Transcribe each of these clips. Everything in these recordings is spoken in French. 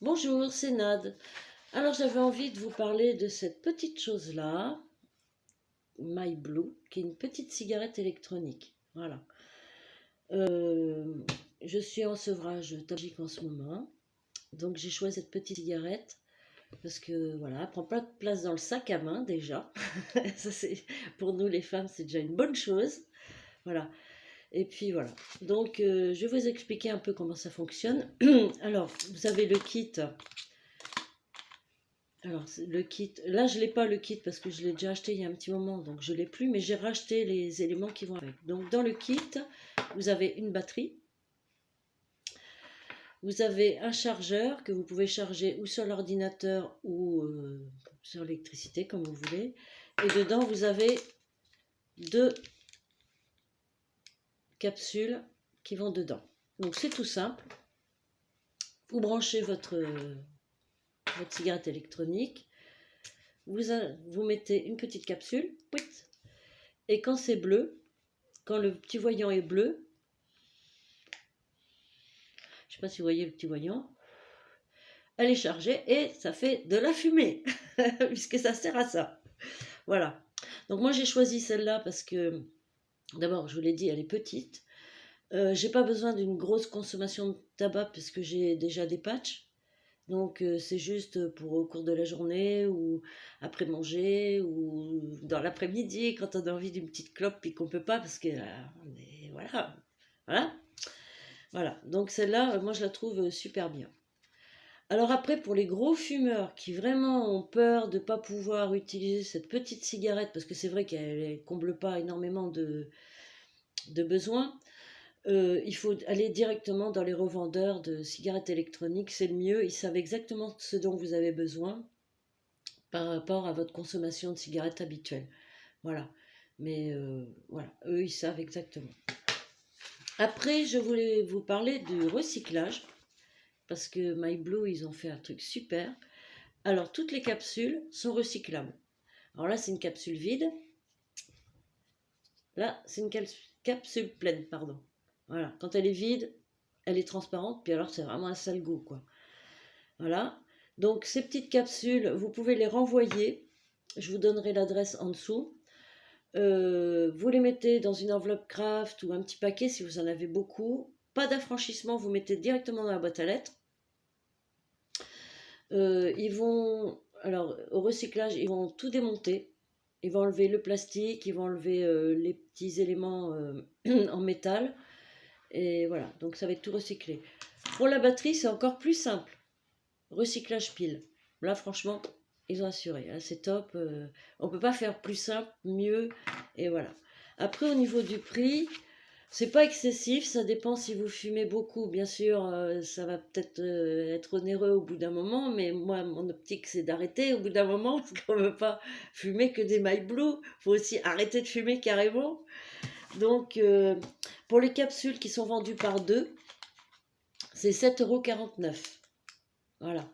Bonjour, c'est Nad. Alors j'avais envie de vous parler de cette petite chose-là, My Blue, qui est une petite cigarette électronique. Voilà. Euh, je suis en sevrage tabagique en ce moment, donc j'ai choisi cette petite cigarette parce que voilà, elle prend pas de place dans le sac à main déjà. Ça c'est pour nous les femmes, c'est déjà une bonne chose. Voilà. Et puis voilà. Donc je vais vous expliquer un peu comment ça fonctionne. Alors vous avez le kit. Alors, le kit, là je l'ai pas le kit parce que je l'ai déjà acheté il y a un petit moment, donc je l'ai plus, mais j'ai racheté les éléments qui vont avec. Donc dans le kit, vous avez une batterie, vous avez un chargeur que vous pouvez charger ou sur l'ordinateur ou sur l'électricité comme vous voulez. Et dedans vous avez deux capsules qui vont dedans. Donc c'est tout simple. Vous branchez votre cigarette électronique, vous mettez une petite capsule, et quand c'est bleu, quand le petit voyant est bleu, je ne sais pas si vous voyez le petit voyant, elle est chargée et ça fait de la fumée, puisque ça sert à ça. Voilà. Donc moi j'ai choisi celle-là parce que, d'abord je vous l'ai dit, elle est petite. J'ai pas besoin d'une grosse consommation de tabac puisque j'ai déjà des patchs. Donc c'est juste pour au cours de la journée ou après manger ou dans l'après-midi quand on a envie d'une petite clope puis qu'on peut pas parce que voilà, voilà, voilà. Donc celle-là, moi je la trouve super bien. Alors après, pour les gros fumeurs qui vraiment ont peur de ne pas pouvoir utiliser cette petite cigarette, parce que c'est vrai qu'elle ne comble pas énormément de besoins, il faut aller directement dans les revendeurs de cigarettes électroniques, c'est le mieux, ils savent exactement ce dont vous avez besoin par rapport à votre consommation de cigarettes habituelle. Voilà. Mais voilà, eux, ils savent exactement. Après, je voulais vous parler du recyclage, parce que My Blue, ils ont fait un truc super. Alors, toutes les capsules sont recyclables. Alors là, c'est une capsule vide. Là, c'est une capsule pleine, pardon. Voilà, quand elle est vide, elle est transparente, puis alors c'est vraiment un sale goût, quoi. Voilà. Donc, ces petites capsules, vous pouvez les renvoyer. Je vous donnerai l'adresse en dessous. Vous les mettez dans une enveloppe craft ou un petit paquet si vous en avez beaucoup. Pas d'affranchissement, vous mettez directement dans la boîte à lettres. Ils vont, alors au recyclage, ils vont tout démonter. Ils vont enlever le plastique, ils vont enlever les petits éléments en métal. Et voilà, donc ça va être tout recyclé. Pour la batterie, c'est encore plus simple. Recyclage pile. Là, franchement, ils ont assuré. Là, c'est top. On ne peut pas faire plus simple, mieux. Et voilà. Après, au niveau du prix, c'est pas excessif, ça dépend si vous fumez beaucoup. Bien sûr, ça va peut-être être onéreux au bout d'un moment, mais moi, mon optique, c'est d'arrêter au bout d'un moment, parce qu'on ne veut pas fumer que des My Blue. Il faut aussi arrêter de fumer carrément. Donc, pour les capsules qui sont vendues par deux, c'est 7,49 €. Voilà.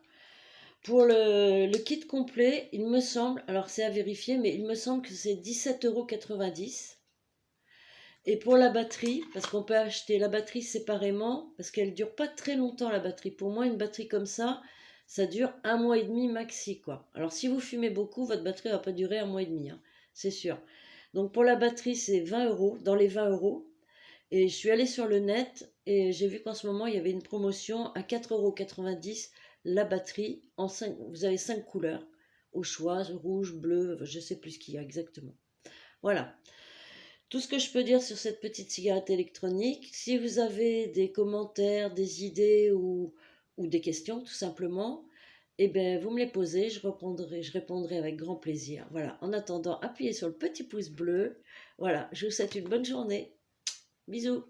Pour le kit complet, il me semble, alors c'est à vérifier, mais il me semble que c'est 17,90 €. Et pour la batterie, parce qu'on peut acheter la batterie séparément, parce qu'elle ne dure pas très longtemps la batterie. Pour moi, une batterie comme ça dure 1 mois et demi maxi, quoi. Alors si vous fumez beaucoup, votre batterie ne va pas durer 1 mois et demi, hein, c'est sûr. Donc pour la batterie, c'est 20 €, dans les 20 €. Et je suis allée sur le net et j'ai vu qu'en ce moment, il y avait une promotion à 4,90 € la batterie. Vous avez 5 couleurs au choix, rouge, bleu, je ne sais plus ce qu'il y a exactement. Voilà. Tout ce que je peux dire sur cette petite cigarette électronique, si vous avez des commentaires, des idées ou des questions tout simplement, eh bien, vous me les posez, je répondrai avec grand plaisir. Voilà, en attendant, appuyez sur le petit pouce bleu. Voilà, je vous souhaite une bonne journée. Bisous.